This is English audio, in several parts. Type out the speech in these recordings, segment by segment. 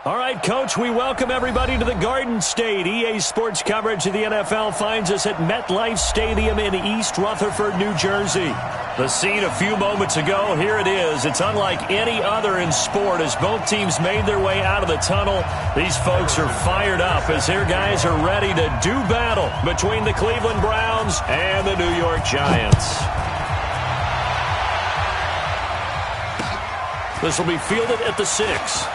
All right, Coach, we welcome everybody to the Garden State. EA Sports coverage of the NFL finds us at MetLife Stadium in East Rutherford, New Jersey. The scene a few moments ago, here it is. It's unlike any other in sport as both teams made their way out of the tunnel. These folks are fired up as their guys are ready to do battle between the Cleveland Browns and the New York Giants. This will be fielded at the 6.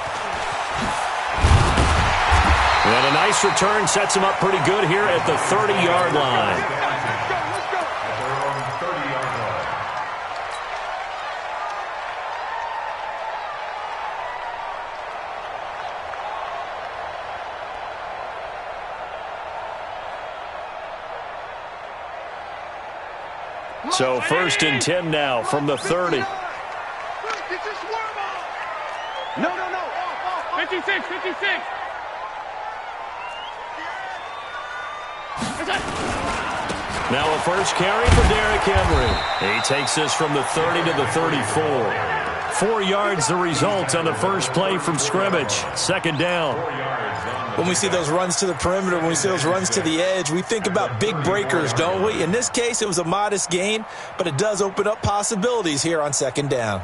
And a nice return sets him up pretty good here at the 30-yard line. So 1st and 10 now from the 30. No. 56. Now a first carry for Derrick Henry. He takes this from the 30 to the 34. 4 yards the result on the first play from scrimmage. 2nd down. When we see those runs to the perimeter, when we see those runs to the edge, we think about big breakers, don't we? In this case, it was a modest gain, but it does open up possibilities here on 2nd down.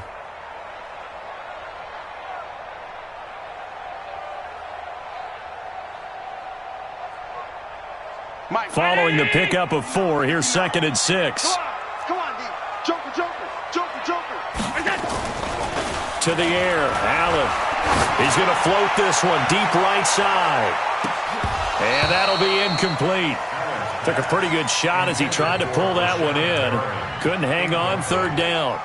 Following the pickup of 4, here's 2nd and 6. Come on, D. Joker. To the air, Allen. He's going to float this one deep right side. And that'll be incomplete. Took a pretty good shot as he tried to pull that one in. Couldn't hang on, 3rd down.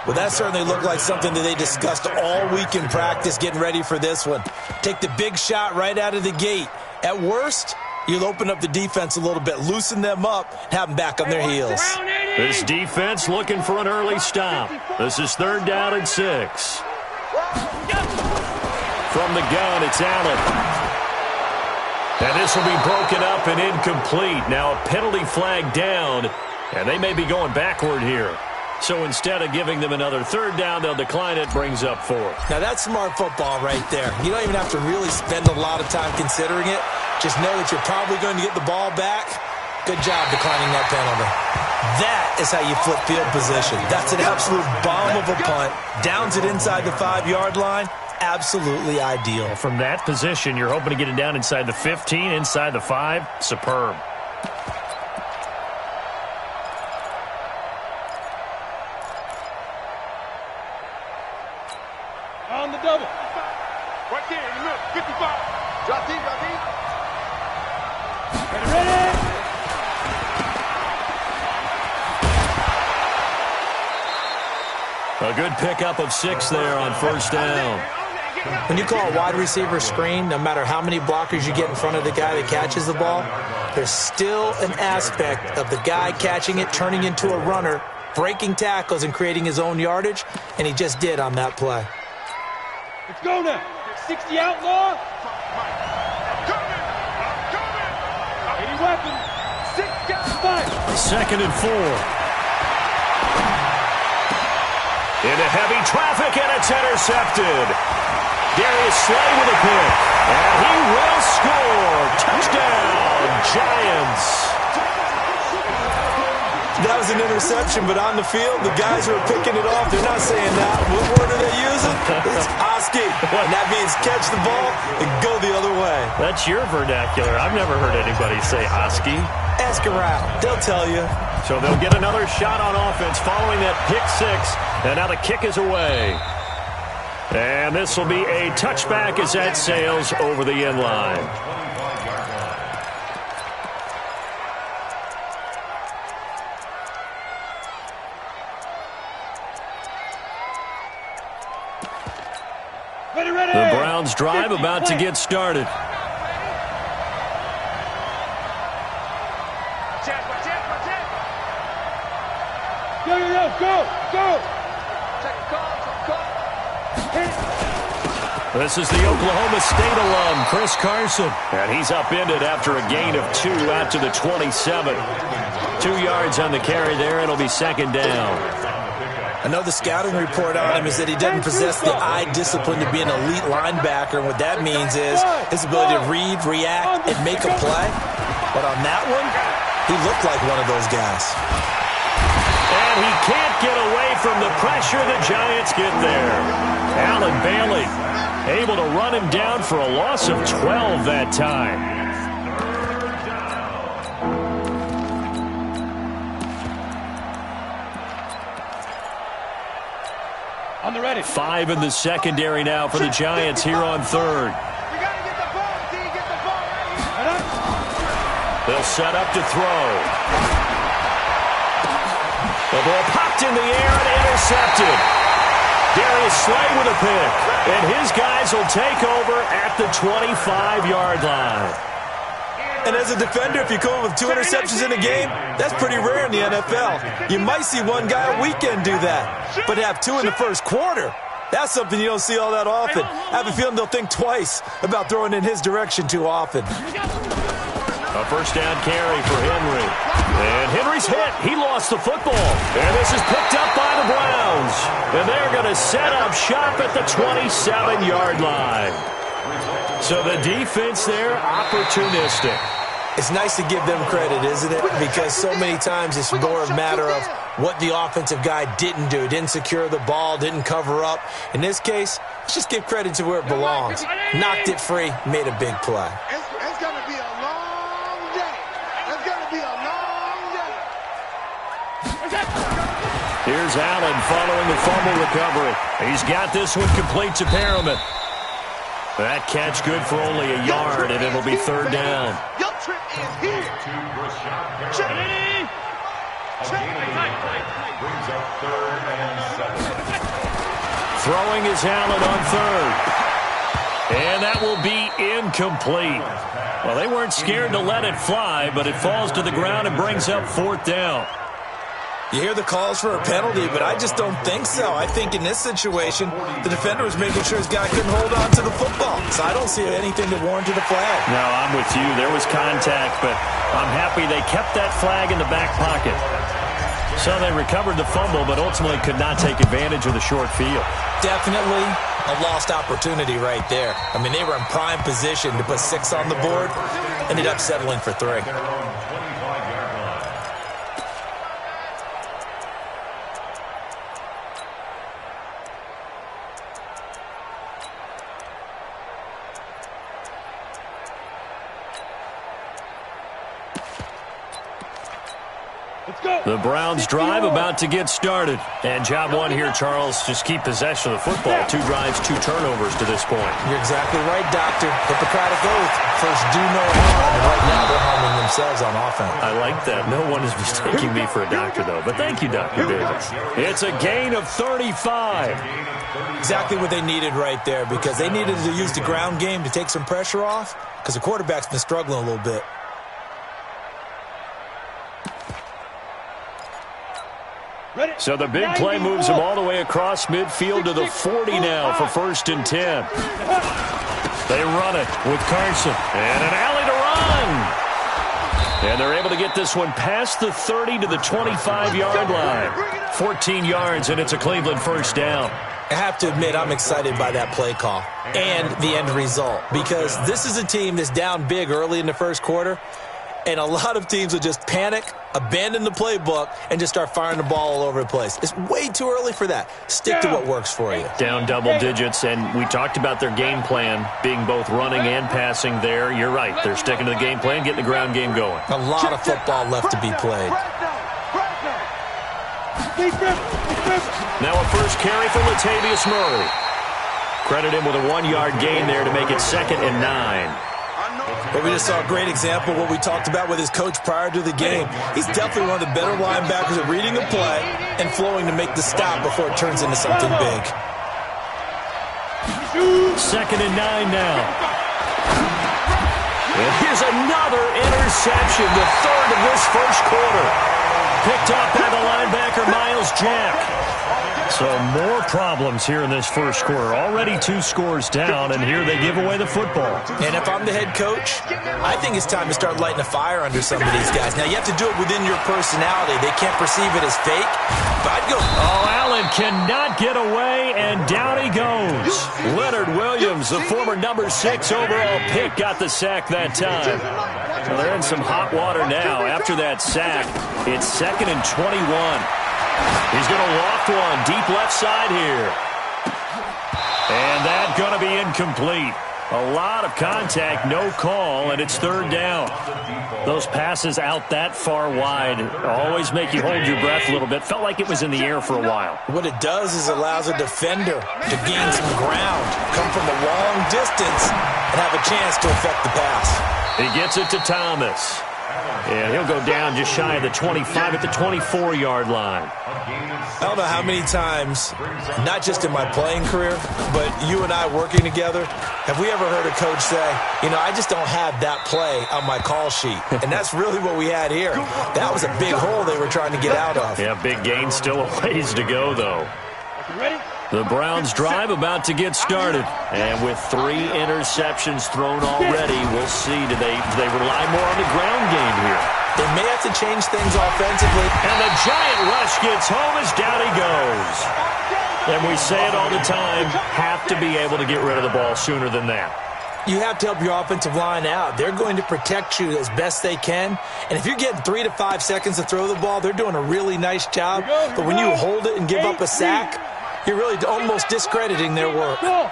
Well, that certainly looked like something that they discussed all week in practice getting ready for this one. Take the big shot right out of the gate. At worst, you'll open up the defense a little bit, loosen them up, have them back on their heels. This defense looking for an early stop. This is 3rd down and 6. From the gun, it's Allen. And this will be broken up and incomplete. Now a penalty flag down, and they may be going backward here. So instead of giving them another 3rd down, they'll decline it, brings up 4th. Now that's smart football right there. You don't even have to really spend a lot of time considering it. Just know that you're probably going to get the ball back. Good job declining that penalty. That is how you flip field position. That's an absolute bomb of a punt. Downs it inside the 5-yard line. Absolutely ideal. From that position, you're hoping to get it down inside the 15, inside the 5. Superb. On the double. Right there in the middle. 55. Drop deep. Ready. A good pickup of 6 there on 1st down. When you call a wide receiver screen, no matter how many blockers you get in front of the guy that catches the ball, there's still an aspect of the guy catching it, turning into a runner, breaking tackles and creating his own yardage, and he just did on that play. Let's go now. 60 outlaw. 80 weapon. 6 guys. 2nd and 4. Into heavy traffic, and it's intercepted. Darius Slay with a pick. And he will score. Touchdown, Giants. That was an interception, but on the field, the guys who are picking it off, they're not saying that. What word are they using? It's Oski. And that means catch the ball and go the other way. That's your vernacular. I've never heard anybody say Oski. Ask around. They'll tell you. So they'll get another shot on offense following that pick 6. And now the kick is away. And this will be a touchback as that sails over the end line. The Browns drive about to get started. Go. This is the Oklahoma State alum, Chris Carson. And he's upended after a gain of 2 out to the 27. 2 yards on the carry there. It'll be 2nd down. I know the scouting report on him is that he doesn't possess the eye discipline to be an elite linebacker, and what that means is his ability to read, react, and make a play. But on that one, he looked like one of those guys. And he can't get away from the pressure the Giants get there. Allen Bailey able to run him down for a loss of 12 that time. On the ready. 5 in the secondary now for the Giants here on third. You got to get the ball. See, get the ball. They'll set up to throw. The ball popped in the air and intercepted. Darius Slay with a pick. And his guys will take over at the 25-yard line. And as a defender, if you come up with 2 interceptions in a game, that's pretty rare in the NFL. You might see one guy a weekend do that, but to have 2 in the first quarter, that's something you don't see all that often. I have a feeling they'll think twice about throwing in his direction too often. A first down carry for Henry. And Henry's hit. He lost the football. And this is picked up by the Browns. And they're going to set up shop at the 27-yard line. So the defense there, opportunistic. It's nice to give them credit, isn't it? Because so many times it's more a matter of what the offensive guy didn't do. Didn't secure the ball, didn't cover up. In this case, let's just give credit to where it belongs. Knocked it free, made a big play. It's going to be a long day. It's going to be a long day. Here's Allen following the fumble recovery. He's got this one complete to Perriman. That catch good for only a yard, and it'll be third down. Your trip is here. Throwing is Allen on third. And that will be incomplete. Well, they weren't scared to let it fly, but it falls to the ground and brings up fourth down. You hear the calls for a penalty, but I just don't think so. I think in this situation, the defender was making sure his guy couldn't hold on to the football. So I don't see anything that warranted a flag. No, I'm with you. There was contact, but I'm happy they kept that flag in the back pocket. So they recovered the fumble, but ultimately could not take advantage of the short field. Definitely a lost opportunity right there. I mean, they were in prime position to put 6 on the board, ended up settling for 3. The Browns drive about to get started. And job one here, Charles, just keep possession of the football. 2 drives, 2 turnovers to this point. You're exactly right, Doctor. Hippocratic oath. First, do no harm. And right now, they're harming themselves on offense. I like that. No one is mistaking me for a doctor, though. But thank you, Dr. Davis. It's a gain of 35. Exactly what they needed right there, because they needed to use the ground game to take some pressure off, because the quarterback's been struggling a little bit. So the big play moves them all the way across midfield to the 40 now for 1st and 10. They run it with Carson. And an alley to run. And they're able to get this one past the 30 to the 25-yard line. 14 yards, and it's a Cleveland first down. I have to admit, I'm excited by that play call and the end result, because this is a team that's down big early in the first quarter. And a lot of teams will just panic, abandon the playbook, and just start firing the ball all over the place. It's way too early for that. Stick to what works for you. Down double digits, and we talked about their game plan being both running and passing there. You're right. They're sticking to the game plan, getting the ground game going. A lot of football left to be played. Now a first carry for Latavius Murray. Credit him with a 1-yard gain there to make it 2nd and 9. But we just saw a great example of what we talked about with his coach prior to the game. He's definitely one of the better linebackers at reading a play and flowing to make the stop before it turns into something big. 2nd and 9 now. And here's another interception, the 3rd of this first quarter. Picked up by the linebacker, Miles Jack. So more problems here in this first quarter. Already 2 scores down, and here they give away the football. And if I'm the head coach, I think it's time to start lighting a fire under some of these guys. Now, you have to do it within your personality. They can't perceive it as fake, but I'd go. Oh, Allen cannot get away, and down he goes. Leonard Williams, the former number 6 overall pick, got the sack that time. Well, they're in some hot water now. After that sack, it's 2nd and 21. He's going to loft one deep left side here. And that's going to be incomplete. A lot of contact, no call, and it's 3rd down. Those passes out that far wide always make you hold your breath a little bit. Felt like it was in the air for a while. What it does is allows a defender to gain some ground, come from a long distance, and have a chance to affect the pass. He gets it to Thomas. And he'll go down just shy of the 25 at the 24-yard line. I don't know how many times, not just in my playing career, but you and I working together, have we ever heard a coach say, you know, I just don't have that play on my call sheet. And that's really what we had here. That was a big hole they were trying to get out of. Yeah, big gain, still a ways to go, though. Ready? The Browns drive about to get started. And with 3 interceptions thrown already, we'll see. Do they rely more on the ground game here? They may have to change things offensively. And the giant rush gets home as down he goes. And we say it all the time, have to be able to get rid of the ball sooner than that. You have to help your offensive line out. They're going to protect you as best they can. And if you're getting 3 to 5 seconds to throw the ball, they're doing a really nice job. But when you hold it and give up a sack, you're really almost discrediting their work. Go!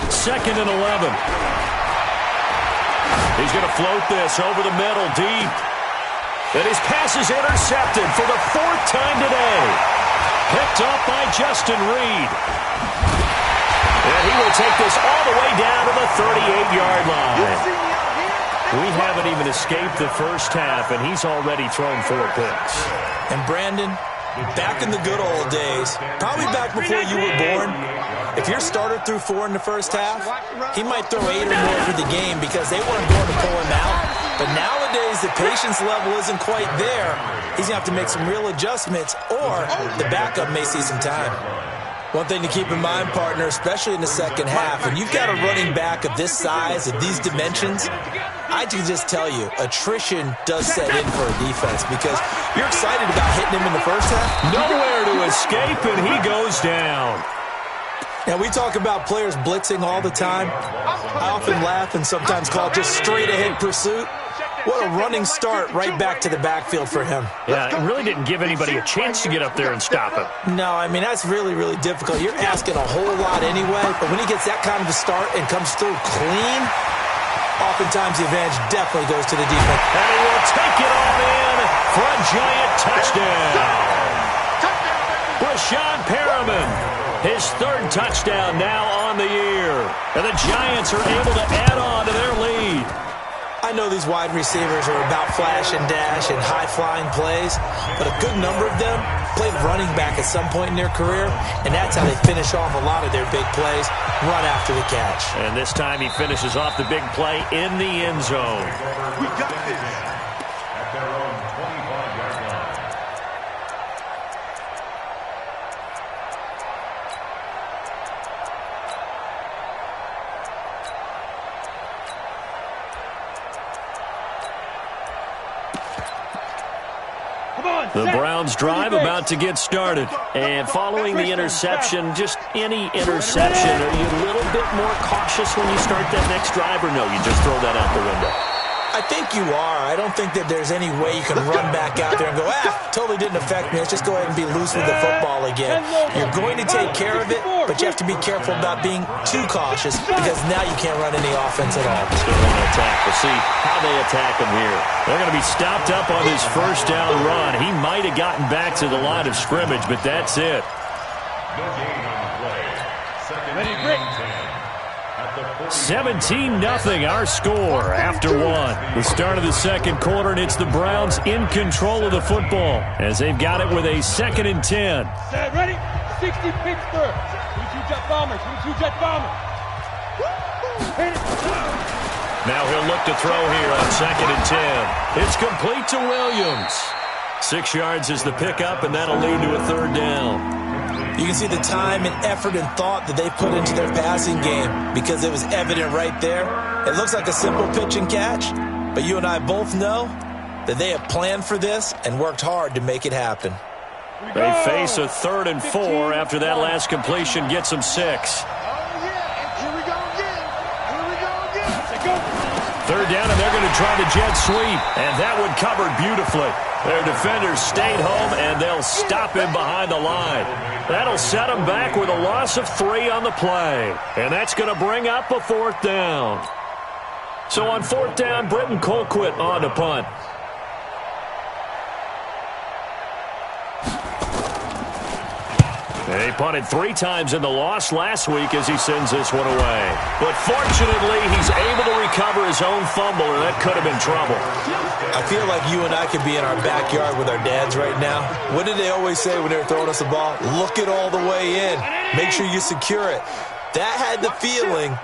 2nd and 11. He's going to float this over the middle deep. And his pass is intercepted for the 4th time today. Picked up by Justin Reed. And he will take this all the way down to the 38-yard line. We haven't even escaped the first half, and he's already thrown 4 picks. And Brandon, back in the good old days, probably back before you were born, if your starter threw 4 in the first half, he might throw 8 or more for the game because they weren't going to pull him out. But nowadays, the patience level isn't quite there. He's going to have to make some real adjustments, or the backup may see some time. One thing to keep in mind, partner, especially in the second half, when you've got a running back of this size, of these dimensions, I can just tell you, attrition does set in for a defense because you're excited about hitting him in the first half. Nowhere to escape, and he goes down. Now, we talk about players blitzing all the time. I often laugh and sometimes call it just straight-ahead pursuit. What a running start right back to the backfield for him. Yeah, it really didn't give anybody a chance to get up there and stop him. No, I mean, that's really, really difficult. You're asking a whole lot anyway, but when he gets that kind of a start and comes through clean, oftentimes the advantage definitely goes to the defense. And he will take it all in for a giant touchdown. Rashawn Perriman, his 3rd touchdown now on the year. And the Giants are able to add on to their lead. I know these wide receivers are about flash and dash and high-flying plays, but a good number of them played running back at some point in their career, and that's how they finish off a lot of their big plays, run after the catch. And this time he finishes off the big play in the end zone. We got this. At their own 25-yard line. The Browns drive about to get started. And following the interception, just any interception, are you a little bit more cautious when you start that next drive, or no, you just throw that out the window? I think you are. I don't think that there's any way you can run back out there and go, totally didn't affect me. Let's just go ahead and be loose with the football again. You're going to take care of it, but you have to be careful about being too cautious because now you can't run any offense at all. Still want to attack. We'll see how they attack him here. They're going to be stopped up on his first down run. He might have gotten back to the line of scrimmage, but that's it. No gain on the play. Second Ready, and Rick. 10. 17-0 our score after 1. The start of the second quarter, and it's the Browns in control of the football as they've got it with a 2nd and 10. Set, ready? 60 Pittsburgh. 22 Jet Bombers. 22 Jet Bombers. Now he'll look to throw here on 2nd and 10. It's complete to Williams. 6 yards is the pickup, and that'll lead to a third down. You can see the time and effort and thought that they put into their passing game because it was evident right there. It looks like a simple pitch and catch, but you and I both know that they have planned for this and worked hard to make it happen. They face a 3rd and 4 after that last completion gets them 6. Third down, and they're going to try the jet sweep, and that one covered beautifully. Their defenders stayed home, and they'll stop him behind the line. That'll set them back with a loss of 3 on the play, and that's going to bring up a 4th down. So on 4th down, Britton Colquitt on to punt. He punted 3 times in the loss last week as he sends this one away. But fortunately, he's able to recover his own fumble, or that could have been trouble. I feel like you and I could be in our backyard with our dads right now. What did they always say when they were throwing us the ball? Look it all the way in. Make sure you secure it. That had the feeling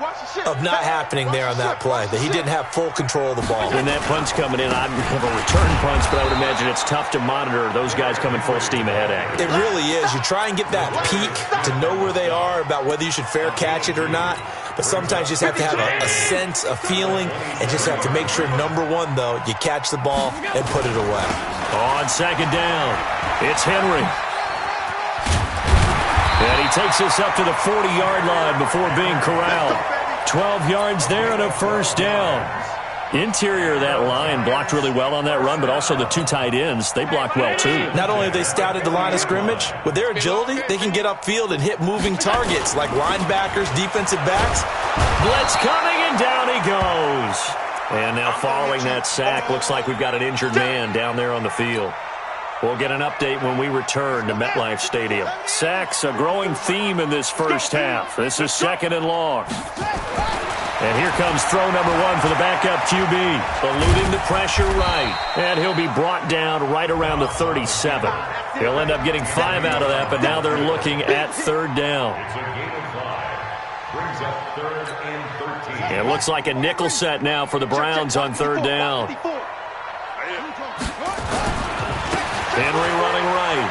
of not happening there on that play, that he didn't have full control of the ball. When that punt's coming in, I'd have a return punch, but I would imagine it's tough to monitor those guys coming full steam ahead at you. It really is. You try and get that peek to know where they are, about whether you should fair catch it or not. But sometimes you just have to have a sense, a feeling, and just have to make sure, number one, though, you catch the ball and put it away. On 2nd down, it's Henry. And he takes us up to the 40-yard line before being corralled. 12 yards there and a 1st down. Interior of that line blocked really well on that run, but also the 2 tight ends, they blocked well too. Not only have they scouted the line of scrimmage, with their agility, they can get upfield and hit moving targets like linebackers, defensive backs. Blitz coming, and down he goes. And now following that sack, looks like we've got an injured man down there on the field. We'll get an update when we return to MetLife Stadium. Sacks, a growing theme in this first half. This is 2nd and long. And here comes throw number 1 for the backup QB. Eluding the pressure right. And he'll be brought down right around the 37. He'll end up getting 5 out of that, but now they're looking at 3rd down. Brings up 3rd and 13. It looks like a nickel set now for the Browns on 3rd down. Henry running right.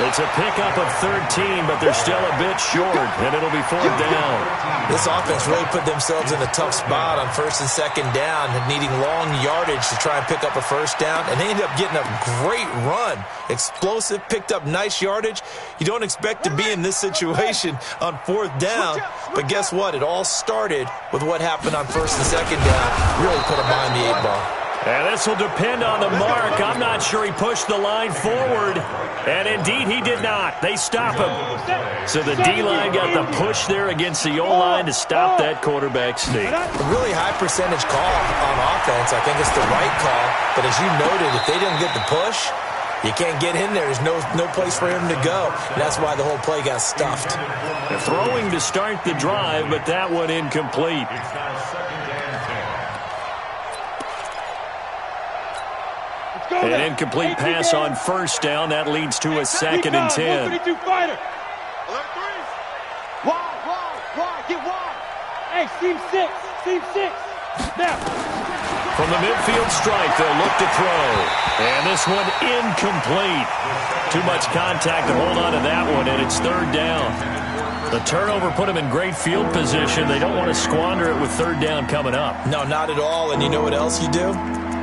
It's a pickup of 13, but they're still a bit short, and it'll be 4th down. This offense really put themselves in a tough spot on 1st and 2nd down, needing long yardage to try and pick up a 1st down, and they ended up getting a great run. Explosive, picked up nice yardage. You don't expect to be in this situation on 4th down, but guess what? It all started with what happened on 1st and 2nd down. Really put them behind the 8 ball. And this will depend on the mark. I'm not sure he pushed the line forward. And indeed, he did not. They stop him. So the D-line got the push there against the O-line to stop that quarterback sneak. A really high percentage call on offense. I think it's the right call. But as you noted, if they didn't get the push, you can't get in there. There's no place for him to go. And that's why the whole play got stuffed. They're throwing to start the drive, but that one incomplete. An incomplete pass on 1st down. That leads to a 2nd and 10. Wide. Get wide. Hey, seam 6. Seam 6. Now. From the midfield stripe, they'll look to throw. And this one incomplete. Too much contact to hold on to that one, and it's 3rd down. The turnover put them in great field position. They don't want to squander it with 3rd down coming up. No, not at all. And you know what else you do?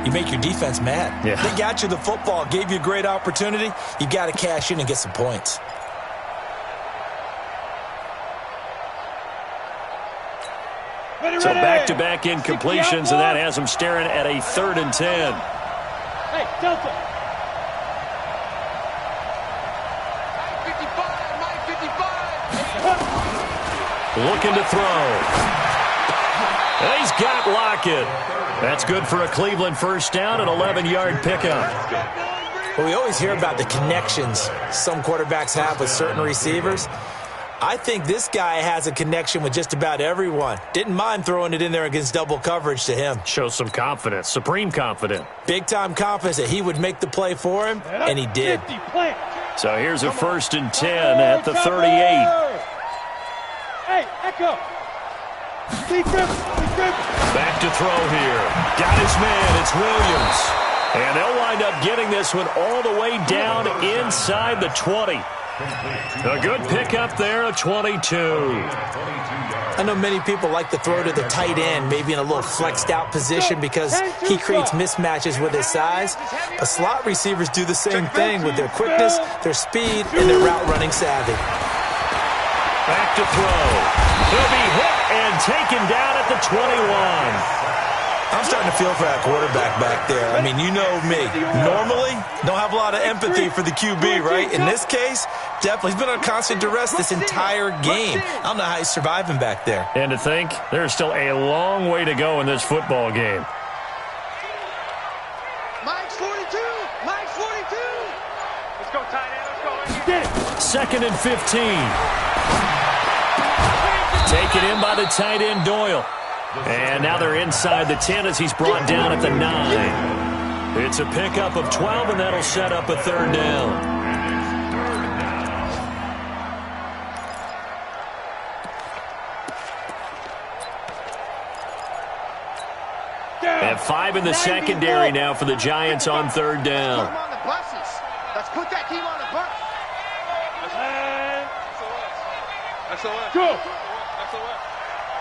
You make your defense mad. Yeah. They got you the football, gave you a great opportunity. You got to cash in and get some points. So back-to-back incompletions, and that has them staring at a 3rd and 10. Hey, Delta. 55. Looking to throw. And he's got Lockett. That's good for a Cleveland 1st down, an 11-yard pickup. Well, we always hear about the connections some quarterbacks have with certain receivers. I think this guy has a connection with just about everyone. Didn't mind throwing it in there against double coverage to him. Shows some confidence, supreme confidence. Big-time confidence that he would make the play for him, and he did. So here's a 1st and 10 at the 38. Hey, Echo. Back to throw here. Got his man. It's Williams. And they'll wind up getting this one all the way down inside the 20. A good pickup there, a 22. I know many people like to throw to the tight end, maybe in a little flexed out position because he creates mismatches with his size. But slot receivers do the same thing with their quickness, their speed, and their route running savvy. Back to throw. He'll be hit and taken down at the 21. I'm starting to feel for that quarterback back there. I mean, you know me. Normally, don't have a lot of empathy for the QB, right? In this case, definitely. He's been on constant duress this entire game. I don't know how he's surviving back there. And to think, there's still a long way to go in this football game. Mike's 42. Mike's 42. Let's go, tight end. Let's go. 2nd and 15. Taken in by the tight end, Doyle. And now they're inside the 10 as he's brought down at the 9. It's a pickup of 12, and that'll set up a 3rd down. And 5 in the secondary now for the Giants on 3rd down. Put 'em on the buses. Let's put that team on the bus. SOS. Go. SOS.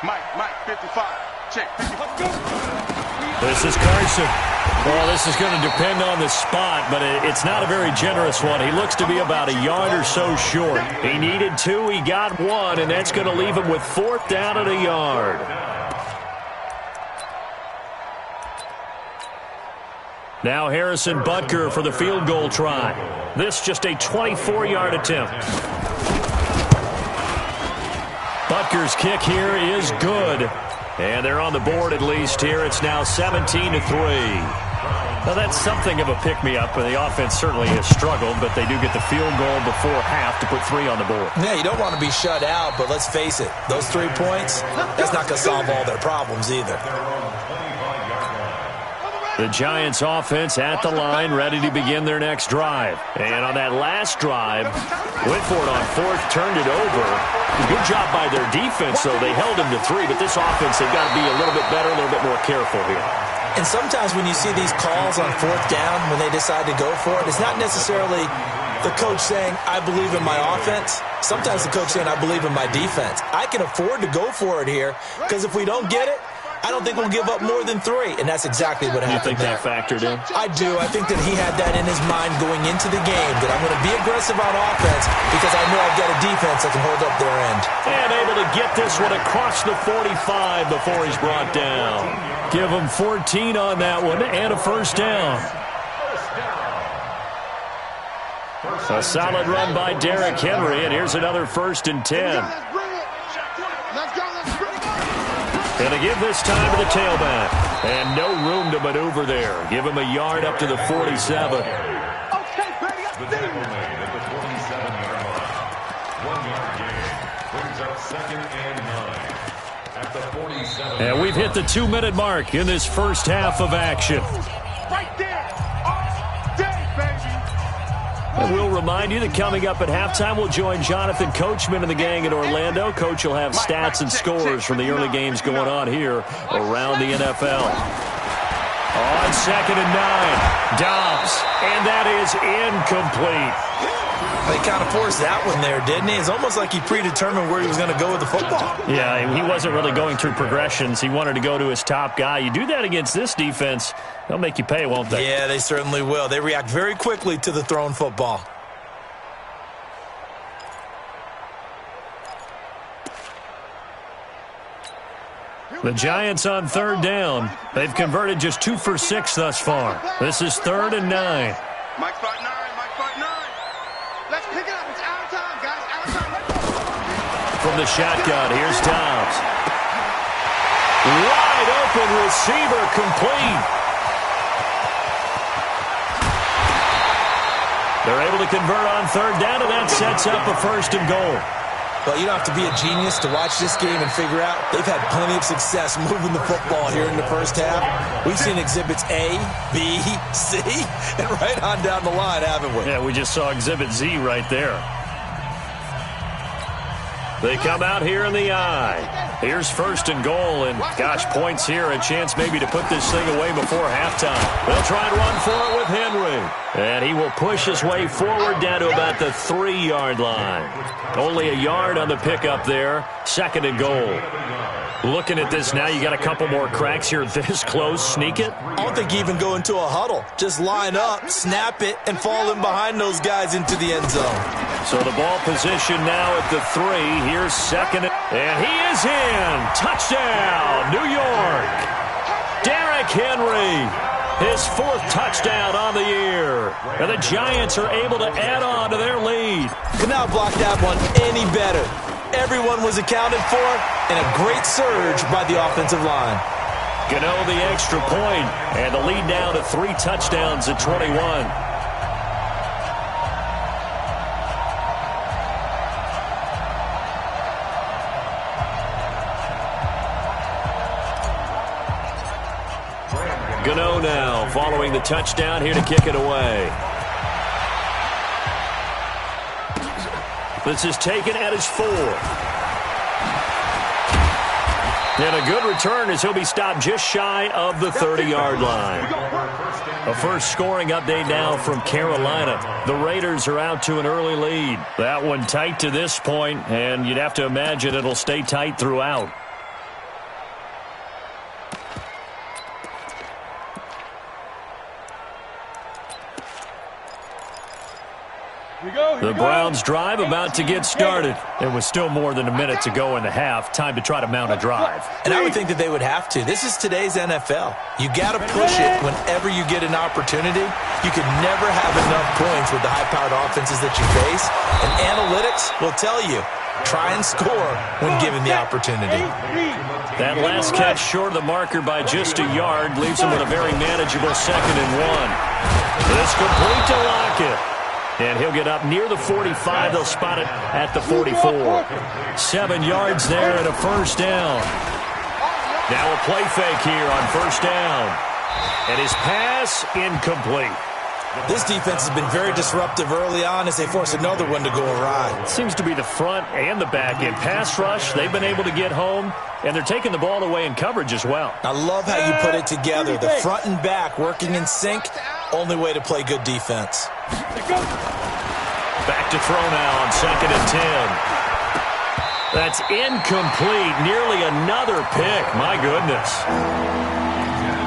Mike, 55. Check. Let's go. This is Carson. Well, this is going to depend on the spot, but it's not a very generous one. He looks to be about a yard or so short. He needed 2, he got 1, and that's going to leave him with 4th down at a yard. Now Harrison Butker for the field goal try. This just a 24-yard attempt. Butker's kick here is good. And they're on the board at least here. It's now 17-3. Now that's something of a pick-me-up. The offense certainly has struggled, but they do get the field goal before half to put 3 on the board. Yeah, you don't want to be shut out, but let's face it. Those 3 points, that's not going to solve all their problems either. The Giants offense at the line, ready to begin their next drive. And on that last drive, Whitford on 4th turned it over. Good job by their defense, though. They held him to 3, but this offense, they've got to be a little bit better, a little bit more careful here. And sometimes when you see these calls on 4th down, when they decide to go for it, it's not necessarily the coach saying, I believe in my offense. Sometimes the coach saying, I believe in my defense. I can afford to go for it here, because if we don't get it, I don't think we'll give up more than 3, and that's exactly what happened. You think that factored in? I do. I think that he had that in his mind going into the game, that I'm going to be aggressive on offense because I know I've got a defense that can hold up their end. And able to get this one across the 45 before he's brought down. Give him 14 on that one and a 1st down. A solid run by Derrick Henry, and here's another 1st and 10. And they give this time to the tailback. And no room to maneuver there. Give him a yard up to the 47. The tackle made at the 47-yard line. 1-yard gain. Brings up 2nd and 9 at the 47. And we've hit the 2-minute mark in this first half of action. Right there. All day, baby. And we'll remind you that coming up at halftime, we'll join Jonathan Coachman and the gang in Orlando. Coach will have stats and scores from the early games going on here around the NFL. On 2nd and 9, Dobbs, and that is incomplete. They kind of forced that one there, didn't he? It's almost like he predetermined where he was going to go with the football. Yeah, he wasn't really going through progressions. He wanted to go to his top guy. You do that against this defense, they'll make you pay, won't they? Yeah, they certainly will. They react very quickly to the thrown football. The Giants on 3rd down. They've converted just 2 for 6 thus far. This is 3rd and 9. Mike's fight 9. Mike's fight 9. Let's pick it up. It's out of time, guys. Out of time. From the shotgun, here's Dobbs. Wide open receiver, complete. They're able to convert on 3rd down, and that sets up a 1st and goal. Well, you don't have to be a genius to watch this game and figure out they've had plenty of success moving the football here in the first half. We've seen exhibits A, B, C, and right on down the line, haven't we? Yeah, we just saw exhibit Z right there. They come out here in the I. Here's first and goal, and gosh, points here, a chance maybe to put this thing away before halftime. They'll try and run for it with Henry. And he will push his way forward down to about the 3-yard line. Only a yard on the pickup there. Second and goal. Looking at this now, you got a couple more cracks here this close. Sneak it? I don't think you even go into a huddle. Just line up, snap it, and fall in behind those guys into the end zone. So the ball position now at the 3. Here's second. And he is in. Touchdown, New York. Derrick Henry. His 4th touchdown on the year. And the Giants are able to add on to their lead. Could not block that one any better. Everyone was accounted for, and a great surge by the offensive line. Gano the extra point, and the lead down to 3 touchdowns at 21. Gano now following the touchdown here to kick it away. This is taken at his 4. And a good return as he'll be stopped just shy of the 30-yard line. A first scoring update now from Carolina. The Raiders are out to an early lead. That one tight to this point, and you'd have to imagine it'll stay tight throughout. The Browns drive about to get started. It was still more than a minute to go in the half. Time to try to mount a drive. And I would think that they would have to. This is today's NFL. You got to push it whenever you get an opportunity. You could never have enough points with the high-powered offenses that you face. And analytics will tell you, try and score when given the opportunity. That last catch short of the marker by just a yard leaves him with a very manageable 2nd and 1. This complete to Lockett. And he'll get up near the 45. They'll spot it at the 44. 7 yards there and a first down. Now a play fake here on first down. And his pass incomplete. This defense has been very disruptive early on as they force another one to go awry. Seems to be the front and the back end. Pass rush, they've been able to get home, and they're taking the ball away in coverage as well. I love how you put it together. The front and back working in sync. Only way to play good defense. Back to throw now on 2nd and 10. That's incomplete. Nearly another pick. My goodness.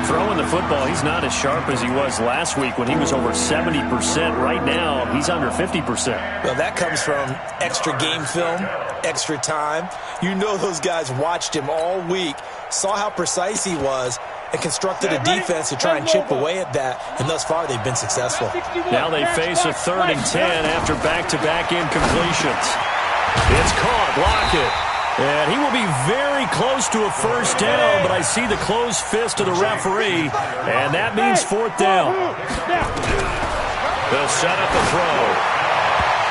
Throwing the football, he's not as sharp as he was last week when he was over 70%. Right now, he's under 50%. Well, that comes from extra game film, extra time. You know those guys watched him all week, saw how precise he was, and constructed a defense to try and chip away at that, and thus far they've been successful. Now they face a 3rd and 10 after back-to-back incompletions. It's caught, Lockett. And he will be very close to a first down, but I see the closed fist of the referee, and that means 4th down. They'll set up the throw.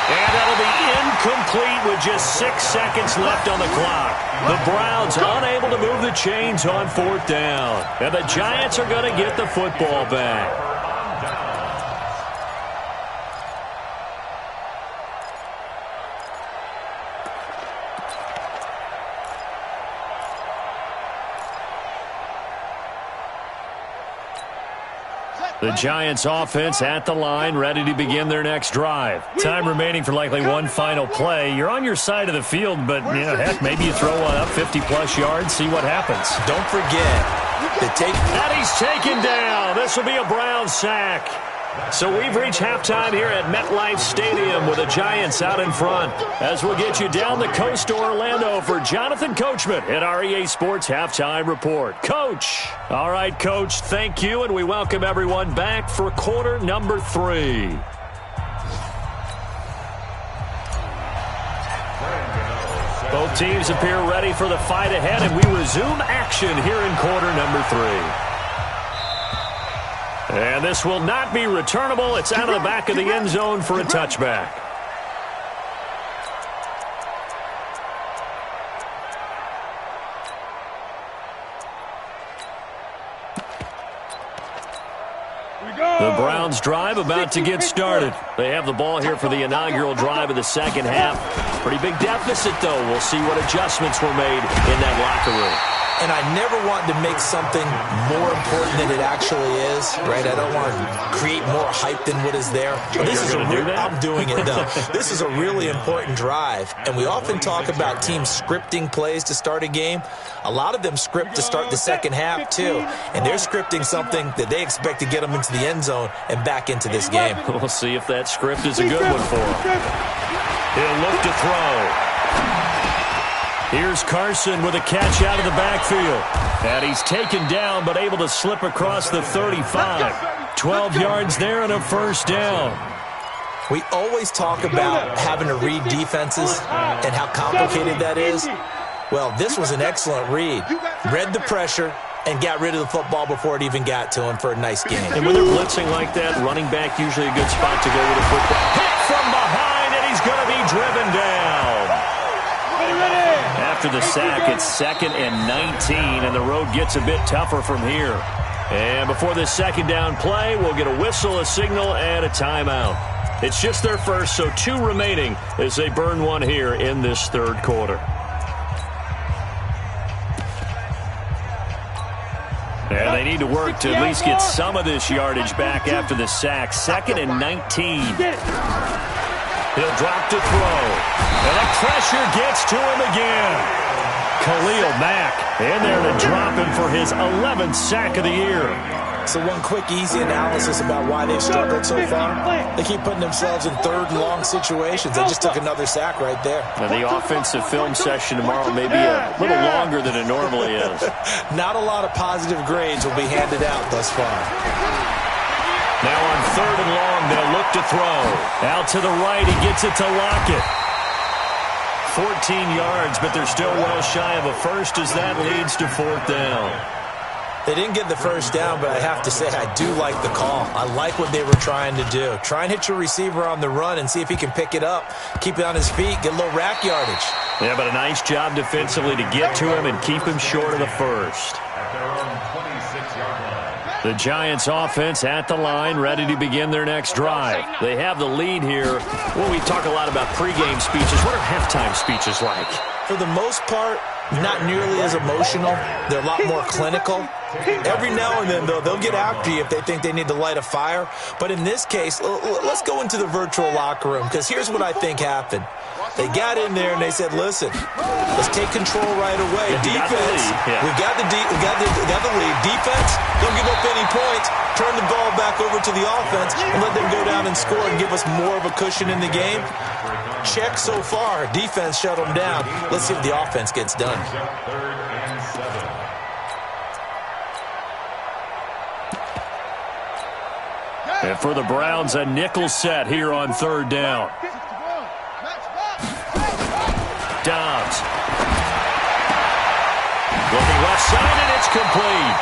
And that'll be incomplete with just 6 seconds left on the clock. The Browns unable to move the chains on 4th down. And the Giants are going to get the football back. The Giants offense at the line, ready to begin their next drive. Time remaining for likely one final play. You're on your side of the field, but, you know, heck, maybe you throw one up 50-plus yards, see what happens. Don't forget the take. And he's taken down. This will be a Brown sack. So we've reached halftime here at MetLife Stadium with the Giants out in front. As we'll get you down the coast to Orlando for Jonathan Coachman at our EA Sports Halftime Report. Coach. All right, Coach, thank you, and we welcome everyone back for quarter number 3. Both teams appear ready for the fight ahead, and we resume action here in quarter number 3. And this will not be returnable. It's out of the back of the end zone for a touchback. The Browns drive about to get started. They have the ball here for the inaugural drive of the second half. Pretty big deficit, though. We'll see what adjustments were made in that locker room. And I never want to make something more important than it actually is, right? I don't want to create more hype than what is there. But this is I'm doing it, though. This is a really important drive. And we often talk about teams scripting plays to start a game. A lot of them script to start the second half, too. And they're scripting something that they expect to get them into the end zone and back into this game. We'll see if that script is a good one for them. He'll look to throw. Here's Carson with a catch out of the backfield. And he's taken down but able to slip across the 35. 12 yards there and a first down. We always talk about having to read defenses and how complicated that is. Well, this was an excellent read. Read the pressure and got rid of the football before it even got to him for a nice gain. And when they're blitzing like that, running back usually a good spot to go with the football. Hit from behind, and he's going to be driven down. After the sack, it's 2nd and 19, and the road gets a bit tougher from here. And before this second down play, we'll get a whistle, a signal, and a timeout. It's just their first, so 2 remaining as they burn one here in this third quarter. And they need to work to at least get some of this yardage back after the sack. 2nd and 19. He'll drop to throw. And the pressure gets to him again. Khalil Mack in there to drop him for his 11th sack of the year. So one quick, easy analysis about why they've struggled so far. They keep putting themselves in third and long situations. They just took another sack right there. Now the offensive film session tomorrow may be a little longer than it normally is. Not a lot of positive grades will be handed out thus far. Now on 3rd and long, they'll look to throw. Out to the right, he gets it to Lockett. 14 yards, but they're still well shy of a first as that leads to 4th down. They didn't get the first down, but I have to say I do like the call. I like what they were trying to do. Try and hit your receiver on the run and see if he can pick it up, keep it on his feet, get a little rack yardage. Yeah, but a nice job defensively to get to him and keep him short of the first. At their own 26-yard line. The Giants offense at the line, ready to begin their next drive. They have the lead here. Well, we talk a lot about pregame speeches. What are halftime speeches like? For the most part, not nearly as emotional. They're a lot more clinical. Every now and then, though, they'll get after you if they think they need to light a fire. But in this case, let's go into the virtual locker room, because here's what I think happened. They got in there and they said, listen, let's take control right away. Defense, we got the lead. Defense, don't give up any points. Turn the ball back over to the offense and let them go down and score and give us more of a cushion in the game. Check so far. Defense shut them down. Let's see if the offense gets done. 3rd and 7. And for the Browns, a nickel set here on 3rd down. Dobbs. Looking left side, and it's complete.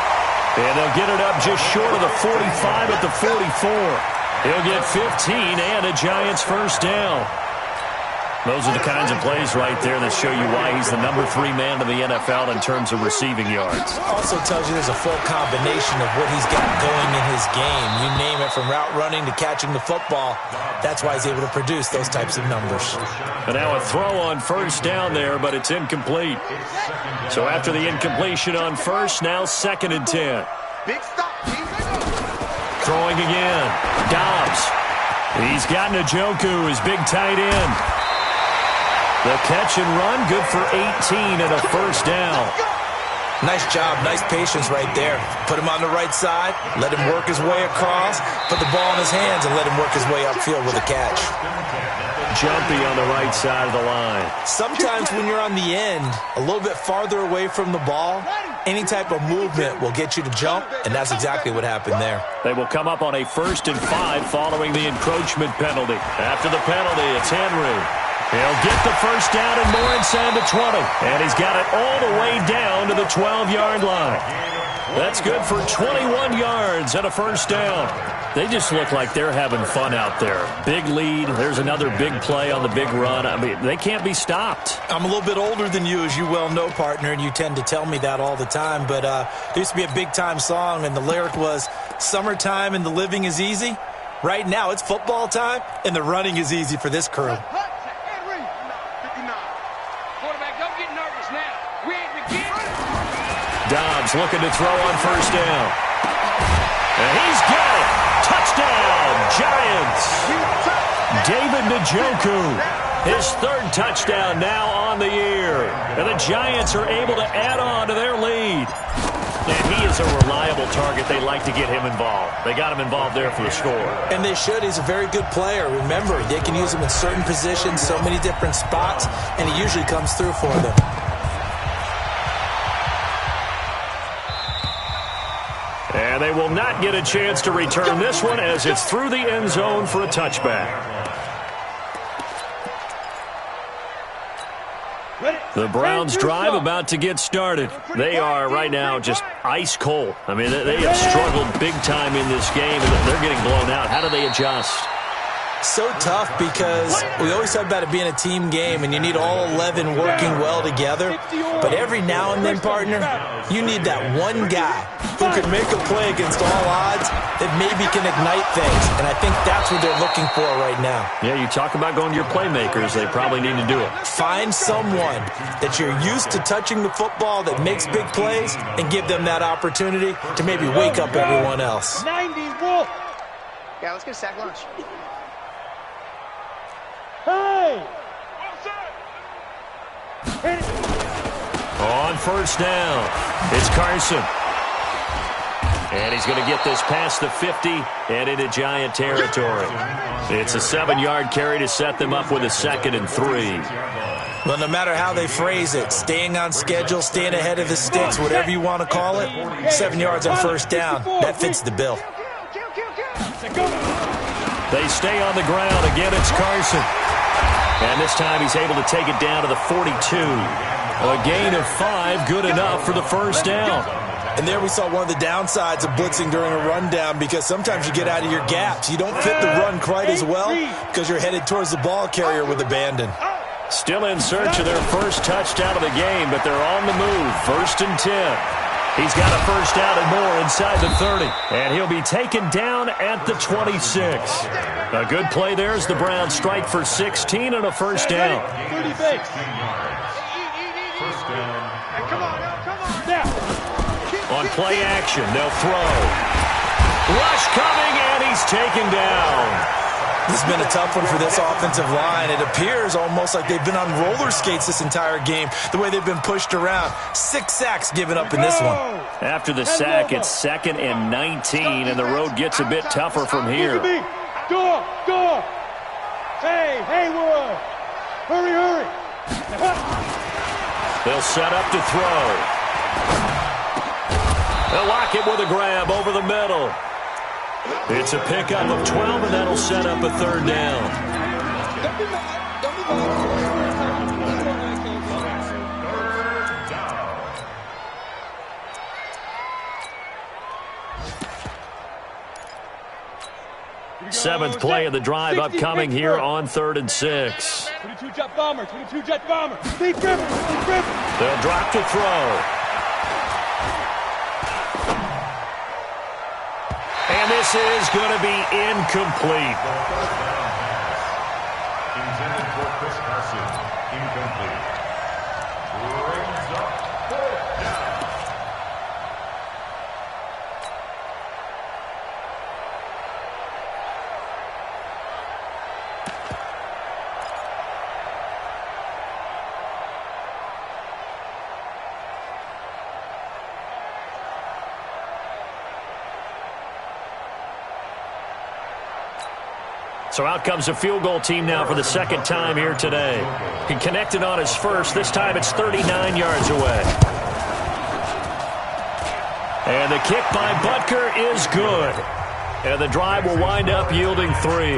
And they'll get it up just short of the 45 at the 44. He'll get 15 and a Giants first down. Those are the kinds of plays right there that show you why he's the number 3 man in the NFL in terms of receiving yards. Also tells you there's a full combination of what he's got going in his game. You name it, from route running to catching the football. That's why he's able to produce those types of numbers. And now a throw on first down there, but it's incomplete. So after the incompletion on first, now 2nd and 10. Big stop. Throwing again. Dobbs. He's got Njoku, his big tight end. The catch and run, good for 18 and a first down. Nice job, nice patience right there. Put him on the right side, let him work his way across, put the ball in his hands, and let him work his way upfield with a catch. Jumpy on the right side of the line. Sometimes when you're on the end, a little bit farther away from the ball, any type of movement will get you to jump, and that's exactly what happened there. They will come up on a 1st and 5 following the encroachment penalty. After the penalty, it's Henry. He'll get the first down and more inside the 20. And he's got it all the way down to the 12-yard line. That's good for 21 yards and a first down. They just look like they're having fun out there. Big lead. There's another big play on the big run. I mean, they can't be stopped. I'm a little bit older than you, as you well know, partner, and you tend to tell me that all the time. But there used to be a big-time song, and the lyric was, "Summertime and the living is easy." Right now, it's football time, and the running is easy for this crew. Dobbs looking to throw on first down. And he's got it. Touchdown, Giants. David Njoku, his third touchdown now on the year. And the Giants are able to add on to their lead. And he is a reliable target. They like to get him involved. They got him involved there for the score. And they should. He's a very good player. Remember, they can use him in certain positions, so many different spots, and he usually comes through for them. And they will not get a chance to return this one as it's through the end zone for a touchback. The Browns drive about to get started. They are right now just ice cold. I mean, they have struggled big time in this game, and they're getting blown out. How do they adjust? So tough because we always talk about it being a team game and you need all 11 working well together. But every now and then, partner, you need that one guy who can make a play against all odds that maybe can ignite things. And I think that's what they're looking for right now. Yeah, you talk about going to your playmakers. They probably need to do it. Find someone that you're used to touching the football that makes big plays and give them that opportunity to maybe wake up everyone else. 90s, bro. Yeah, let's get a sack lunch. Hey! On first down, it's Carson. And he's going to get this past the 50 and into Giant territory. It's a 7-yard carry to set them up with a 2nd and 3. Well, no matter how they phrase it, staying on schedule, staying ahead of the sticks, whatever you want to call it, 7 yards on first down, that fits the bill. They stay on the ground. Again, it's Carson. And this time he's able to take it down to the 42. A gain of 5, good enough for the first down. And there we saw one of the downsides of blitzing during a rundown because sometimes you get out of your gaps. You don't fit the run quite as well because you're headed towards the ball carrier with abandon. Still in search of their first touchdown of the game, but they're on the move. 1st and 10. He's got a first down and more inside the 30. And he'll be taken down at the 26. A good play there as the Browns strike for 16 and a first down. On play action, they'll throw. Rush coming, and he's taken down. This has been a tough one for this offensive line. It appears almost like they've been on roller skates this entire game, the way they've been pushed around. 6 sacks given up in this one. After the sack, it's 2nd and 19, and the road gets a bit tougher from here. Go! Hey, Haywood! Hurry! They'll set up to throw. They'll lock it with a grab over the middle. It's a pickup of 12, and that'll set up a 3rd down. Seventh play of the drive upcoming here on 3rd and 6. 22 jet bomber. Deep river. They'll drop to throw. And this is going to be incomplete. Intended for Chris Carson. Incomplete. Brings up 4th down. So out comes a field goal team now for the 2nd time here today. He connected on his first. This time it's 39 yards away. And the kick by Butker is good. And the drive will wind up yielding 3.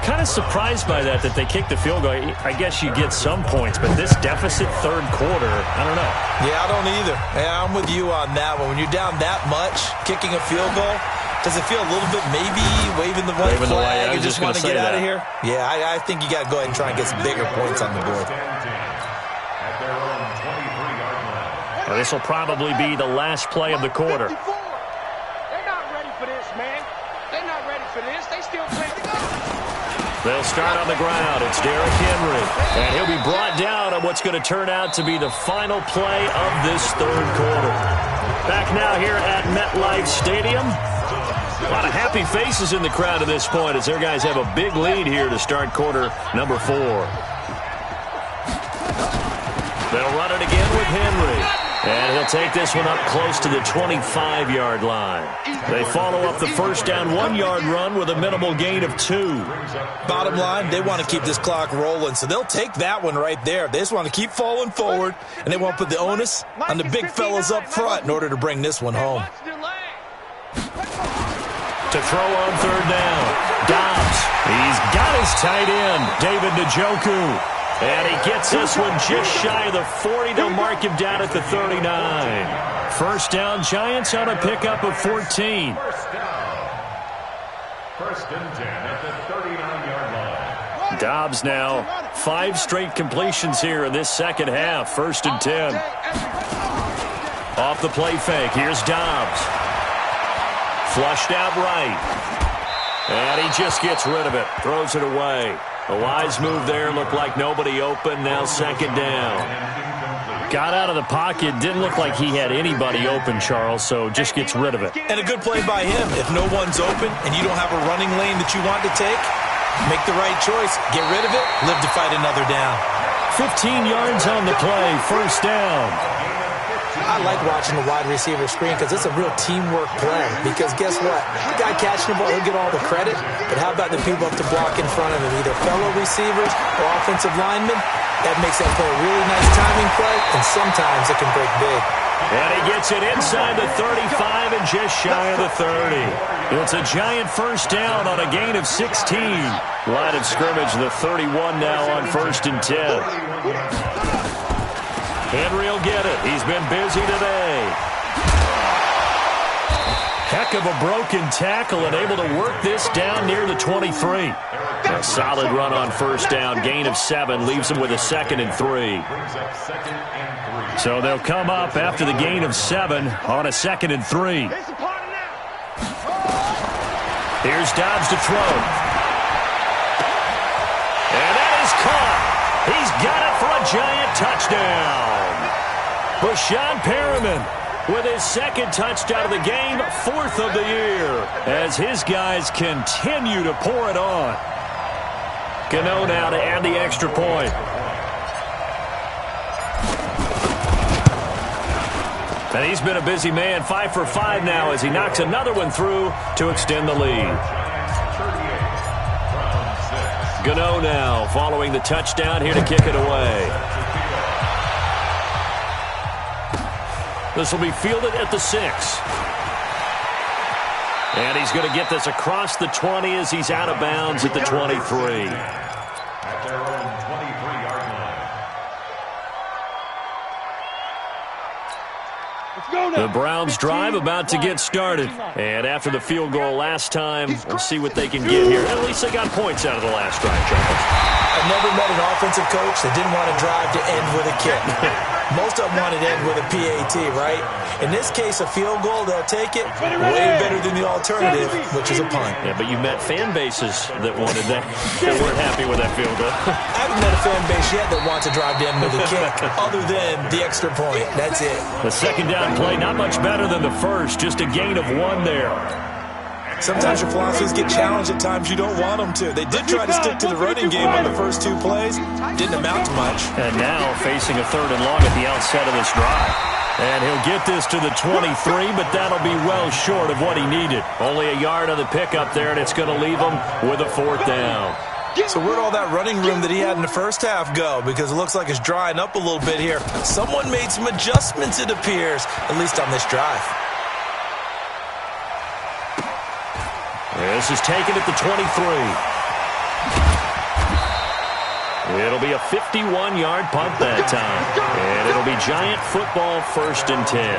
Kind of surprised by that they kicked the field goal. I guess you get some points, but this deficit third quarter, I don't know. Yeah, I don't either. Yeah, I'm with you on that one. When you're down that much, kicking a field goal, does it feel a little bit maybe waving the white flag and just want to get out of here? Yeah, I think you got to go ahead and try and get some bigger points on the board. Well, this will probably be the last play of the quarter. They're not ready for this, man. They're not ready for this. They still play to go. They'll start on the ground. It's Derrick Henry. And he'll be brought down on what's going to turn out to be the final play of this third quarter. Back now here at MetLife Stadium. A lot of happy faces in the crowd at this point as their guys have a big lead here to start quarter number 4. They'll run it again with Henry. And he'll take this one up close to the 25-yard line. They follow up the first down 1-yard run with a minimal gain of 2. Bottom line, they want to keep this clock rolling, so they'll take that one right there. They just want to keep falling forward, and they want to put the onus on the big fellas up front in order to bring this one home. To throw on third down, Dobbs. He's got his tight end, David Njoku. And he gets this one just shy of the 40. They'll mark him down at the 39. First down, Giants on a pickup of 14. First and 10 at the 39-yard line. Dobbs now 5 straight completions here in this second half. First and 10. Off the play fake. Here's Dobbs. Flushed out right. And he just gets rid of it. Throws it away. A wise move there. Looked like nobody open. Now second down. Got out of the pocket. Didn't look like he had anybody open, Charles, so just gets rid of it. And a good play by him. If no one's open and you don't have a running lane that you want to take, make the right choice. Get rid of it. Live to fight another down. 15 yards on the play. First down. I like watching the wide receiver screen because it's a real teamwork play. Because guess what? The guy catching the ball, he'll get all the credit. But how about the people up to block in front of him? Either fellow receivers or offensive linemen. That makes that play a really nice timing play, and sometimes it can break big. And he gets it inside the 35 and just shy of the 30. It's a Giant first down on a gain of 16. Line of scrimmage, the 31 now on first and 10. Henry will get it. He's been busy today. Heck of a broken tackle and able to work this down near the 23. A solid run on first down. Gain of 7 leaves him with a 2nd and 3. So they'll come up after the gain of 7 on a 2nd and 3. Here's Dobbs to throw. And that is caught. He's got it for a Giant touchdown. Bashan Perriman with his 2nd touchdown of the game, 4th of the year, as his guys continue to pour it on. Gano now to add the extra point. And he's been a busy man, 5 for 5 now as he knocks another one through to extend the lead. Gano now following the touchdown here to kick it away. This will be fielded at the 6. And he's going to get this across the 20 as he's out of bounds at the 23. At their own 23-yard line. The Browns drive about to get started. And after the field goal last time, we'll see what they can get here. At least they got points out of the last drive, Charles. I've never met an offensive coach that didn't want to drive to end with a kick. Most of them wanted to end with a PAT, right? In this case, a field goal, they'll take it way better than the alternative, which is a punt. Yeah, but you met fan bases that wanted that, that weren't happy with that field goal. I haven't met a fan base yet that wants to drive to end with a kick, other than the extra point. That's it. The second down play, not much better than the first, just a gain of 1 there. Sometimes your philosophies get challenged at times you don't want them to. They did try to stick to the running game on the first 2 plays. Didn't amount to much. And now facing a 3rd and long at the outset of this drive. And he'll get this to the 23, but that'll be well short of what he needed. Only a yard on the pickup there, and it's going to leave him with a 4th down. So where'd all that running room that he had in the first half go? Because it looks like it's drying up a little bit here. Someone made some adjustments, it appears, at least on this drive. This is taken at the 23. It'll be a 51-yard punt that time. And it'll be Giant football, 1st and 10.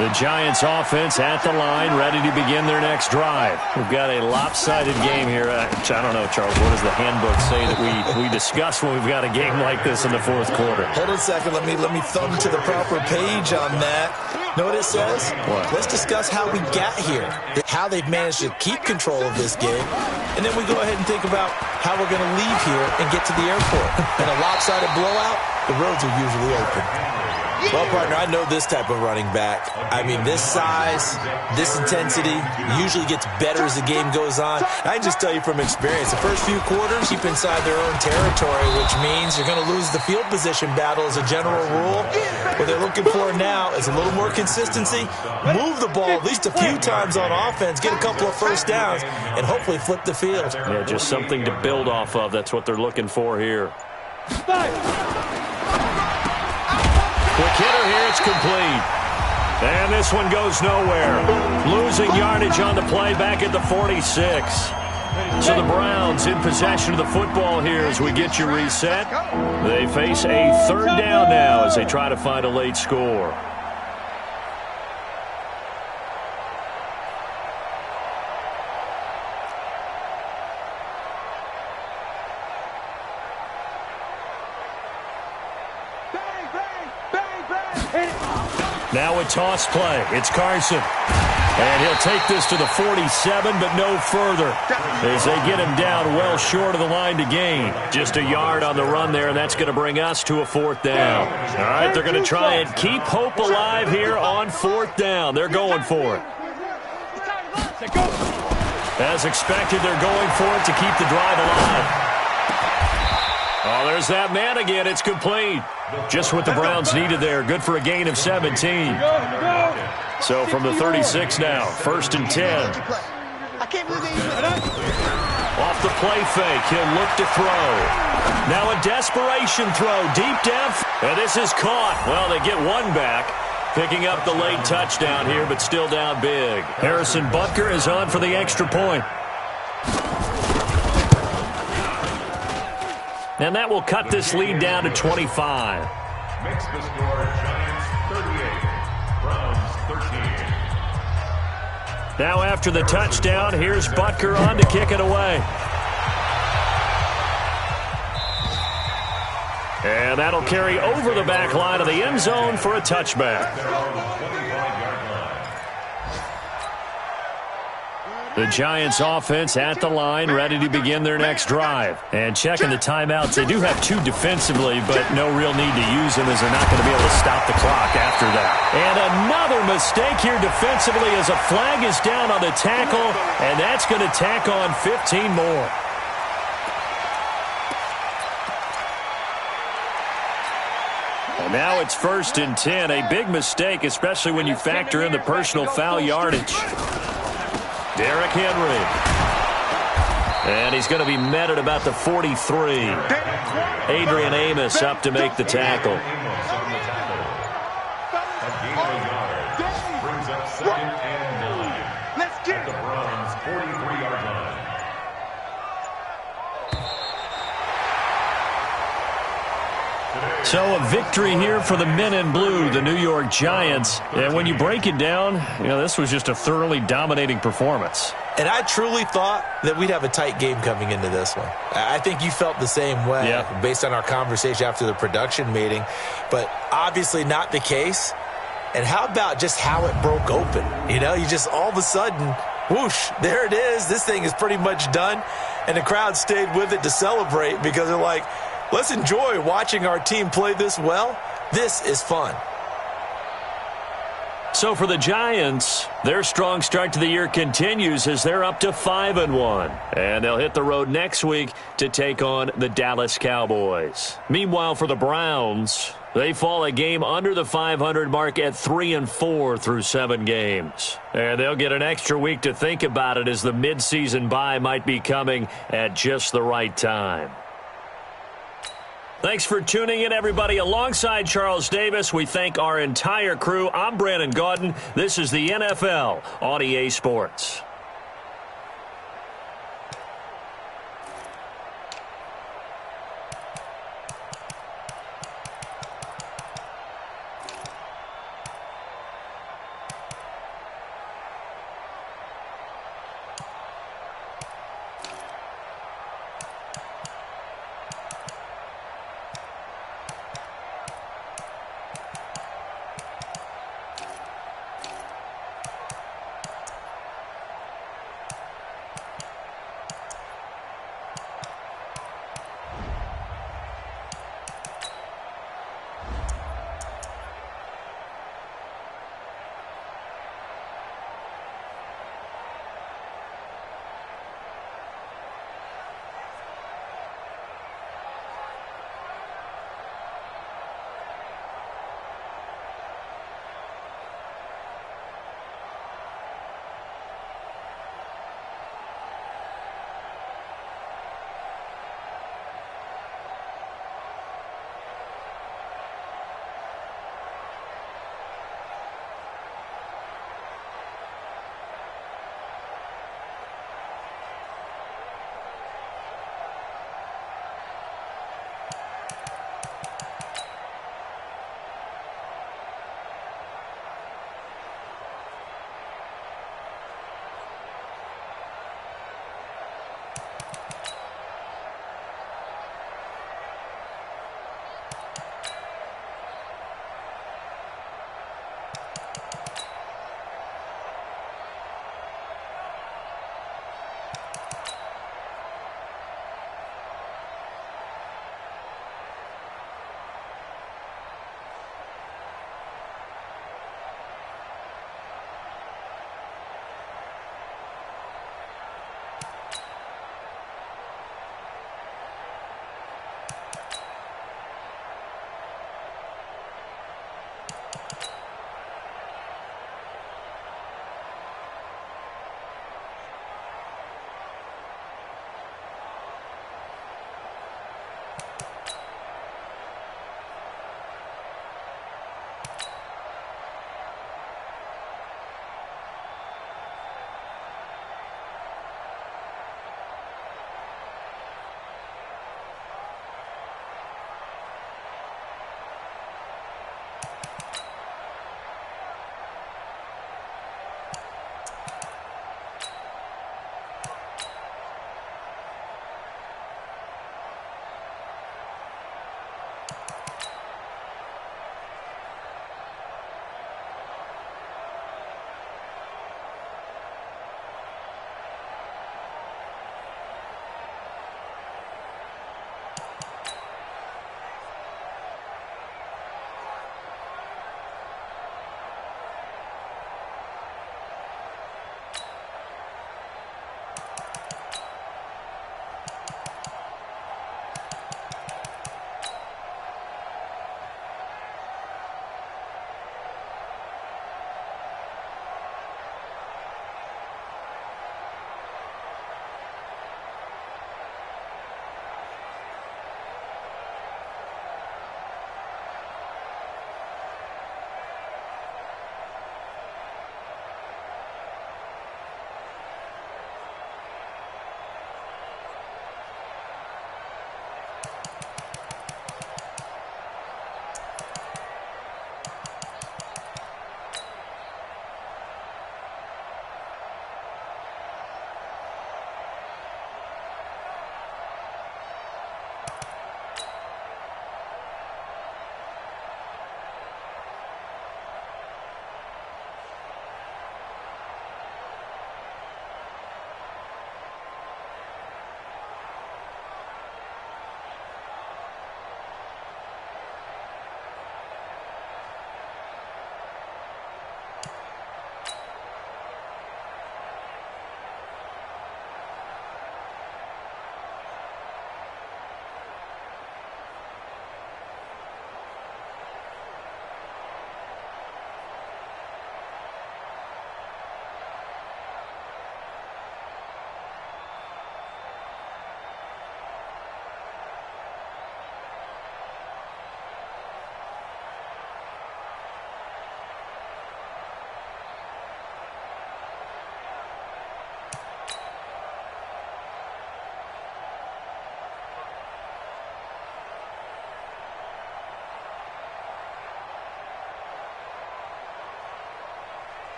The Giants offense at the line, ready to begin their next drive. We've got a lopsided game here. I don't know, Charles, what does the handbook say that we discuss when we've got a game like this in the 4th quarter? Hold on a second. Let me thumb to the proper page on that. Know what it says? What? Let's discuss how we got here, how they've managed to keep control of this game, and then we go ahead and think about how we're going to leave here and get to the airport. In a lopsided blowout, the roads are usually open. Well, partner, I know this type of running back. I mean, this size, this intensity usually gets better as the game goes on. I can just tell you from experience, the first few quarters, keep inside their own territory, which means you're going to lose the field position battle as a general rule. What they're looking for now is a little more consistency, move the ball at least a few times on offense, get a couple of first downs, and hopefully flip the field. Yeah, just something to build off of. That's what they're looking for here. Quick hitter here, it's complete. And this one goes nowhere. Losing yardage on the play back at the 46. So the Browns in possession of the football here as we get you reset. They face a 3rd down now as they try to find a late score. Now a toss play. It's Carson. And he'll take this to the 47, but no further as they get him down well short of the line to gain. Just a yard on the run there, and that's going to bring us to a 4th down. All right, they're going to try and keep hope alive here on 4th down. They're going for it. As expected, they're going for it to keep the drive alive. Oh, there's that man again. It's complete. Just what the Browns needed there. Good for a gain of 17. So from the 36 now, 1st and 10. Off the play fake, he'll look to throw. Now a desperation throw deep down. And this is caught. Well, they get one back. Picking up the late touchdown here, but still down big. Harrison Butker is on for the extra point. And that will cut this lead down to 25. Makes the score Giants 38, Browns 13. Now after the touchdown, here's Butker on to kick it away. And that'll carry over the back line of the end zone for a touchback. The Giants offense at the line, ready to begin their next drive. And checking the timeouts, they do have 2 defensively, but no real need to use them as they're not going to be able to stop the clock after that. And another mistake here defensively as a flag is down on the tackle, and that's going to tack on 15 more. And now it's 1st and 10, a big mistake, especially when you factor in the personal foul yardage. Derrick Henry. And he's going to be met at about the 43. Adrian Amos up to make the tackle. Brings up 2nd and 9. Let's get the Browns 43-yard line. So a victory here for the men in blue, the New York Giants. And when you break it down, this was just a thoroughly dominating performance. And I truly thought that we'd have a tight game coming into this one. I think you felt the same way based on our conversation after the production meeting. But obviously not the case. And how about just how it broke open? You just all of a sudden, whoosh, there it is. This thing is pretty much done. And the crowd stayed with it to celebrate because they're like, let's enjoy watching our team play this well. This is fun. So for the Giants, their strong start to the year continues as they're up to 5-1. And they'll hit the road next week to take on the Dallas Cowboys. Meanwhile, for the Browns, they fall a game under the 500 mark at 3-4 through 7 games. And they'll get an extra week to think about it as the midseason bye might be coming at just the right time. Thanks for tuning in, everybody. Alongside Charles Davis, we thank our entire crew. I'm Brandon Gaudin. This is the NFL on EA Sports.